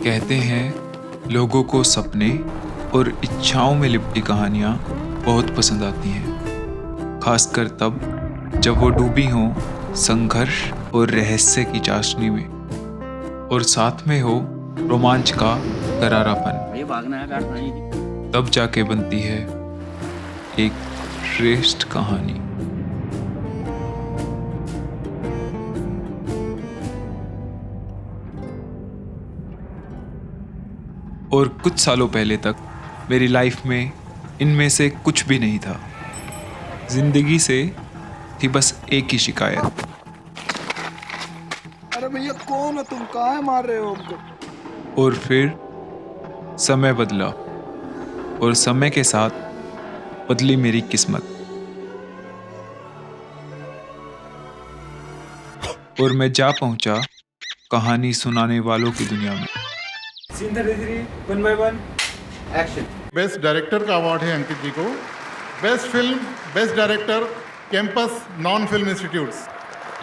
कहते हैं लोगों को सपने और इच्छाओं में लिपटी कहानियाँ बहुत पसंद आती हैं, खासकर तब जब वो डूबी हों संघर्ष और रहस्य की चाशनी में और साथ में हो रोमांच का करारापन। तब जाके बनती है एक श्रेष्ठ कहानी। और कुछ सालों पहले तक मेरी लाइफ में इनमें से कुछ भी नहीं था। जिंदगी से थी बस एक ही शिकायत। अरे भैया कौन है तुम, कहाँ मार रहे हो हमको? और फिर समय बदला और समय के साथ बदली मेरी किस्मत। और मैं जा पहुंचा कहानी सुनाने वालों की दुनिया में। Scene 33 1 by 1 action. Best director का अवार्ड है अंकित जी को। Best film, best director, campus non film institutes.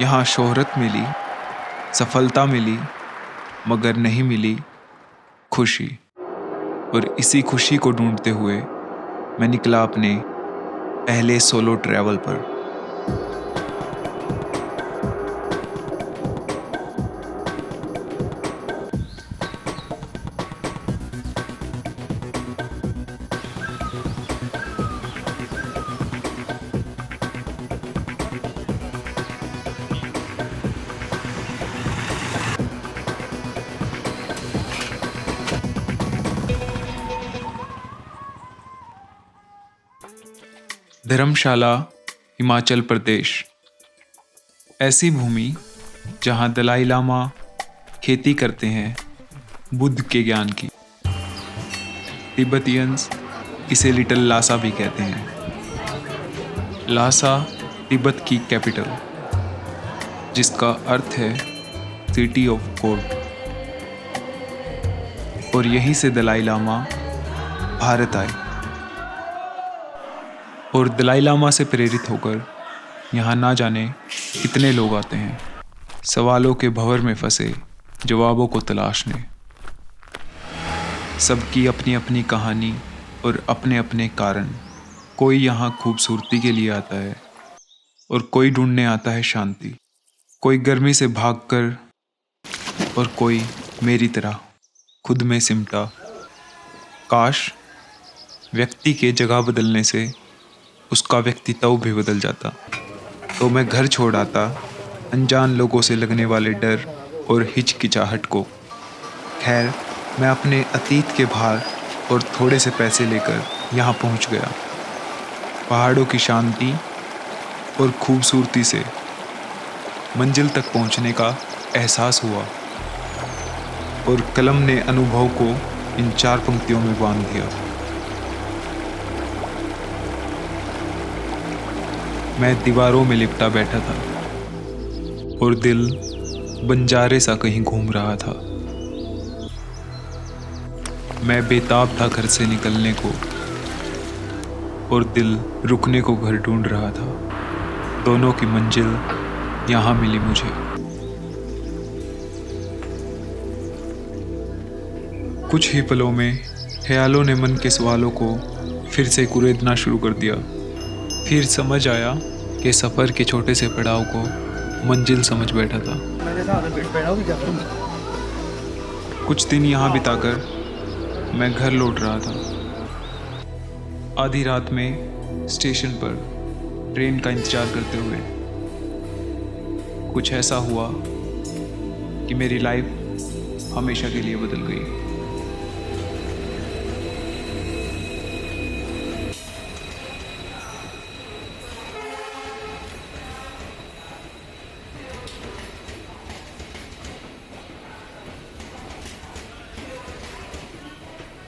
यहाँ शोहरत मिली, सफलता मिली, मगर नहीं मिली खुशी। और इसी खुशी को ढूंढते हुए मैं निकला अपने पहले सोलो ट्रैवल पर। धर्मशाला, हिमाचल प्रदेश। ऐसी भूमि जहाँ दलाई लामा खेती करते हैं बुद्ध के ज्ञान की। तिब्बतियंस इसे लिटिल लासा भी कहते हैं। लासा तिब्बत की कैपिटल, जिसका अर्थ है सिटी ऑफ गॉड। और यहीं से दलाई लामा भारत आए और दलाई लामा से प्रेरित होकर यहाँ ना जाने कितने लोग आते हैं, सवालों के भंवर में फंसे जवाबों को तलाशने। सबकी अपनी अपनी कहानी और अपने अपने कारण। कोई यहाँ खूबसूरती के लिए आता है और कोई ढूंढने आता है शांति। कोई गर्मी से भागकर और कोई मेरी तरह खुद में सिमटा। काश व्यक्ति के जगह बदलने से उसका व्यक्तित्व भी बदल जाता, तो मैं घर छोड़ आता अनजान लोगों से लगने वाले डर और हिचकिचाहट को। खैर, मैं अपने अतीत के भार और थोड़े से पैसे लेकर यहाँ पहुँच गया। पहाड़ों की शांति और खूबसूरती से मंजिल तक पहुँचने का एहसास हुआ और कलम ने अनुभव को इन 4 पंक्तियों में बांध दिया। मैं दीवारों में लिपटा बैठा था और दिल बंजारे सा कहीं घूम रहा था। मैं बेताब था घर से निकलने को और दिल रुकने को घर ढूंढ रहा था। दोनों की मंजिल यहाँ मिली मुझे। कुछ ही पलों में ख्यालों ने मन के सवालों को फिर से कुरेदना शुरू कर दिया। फिर समझ आया कि सफ़र के छोटे से पड़ाव को मंजिल समझ बैठा था। कुछ दिन यहाँ बिताकर मैं घर लौट रहा था। आधी रात में स्टेशन पर ट्रेन का इंतज़ार करते हुए कुछ ऐसा हुआ कि मेरी लाइफ हमेशा के लिए बदल गई।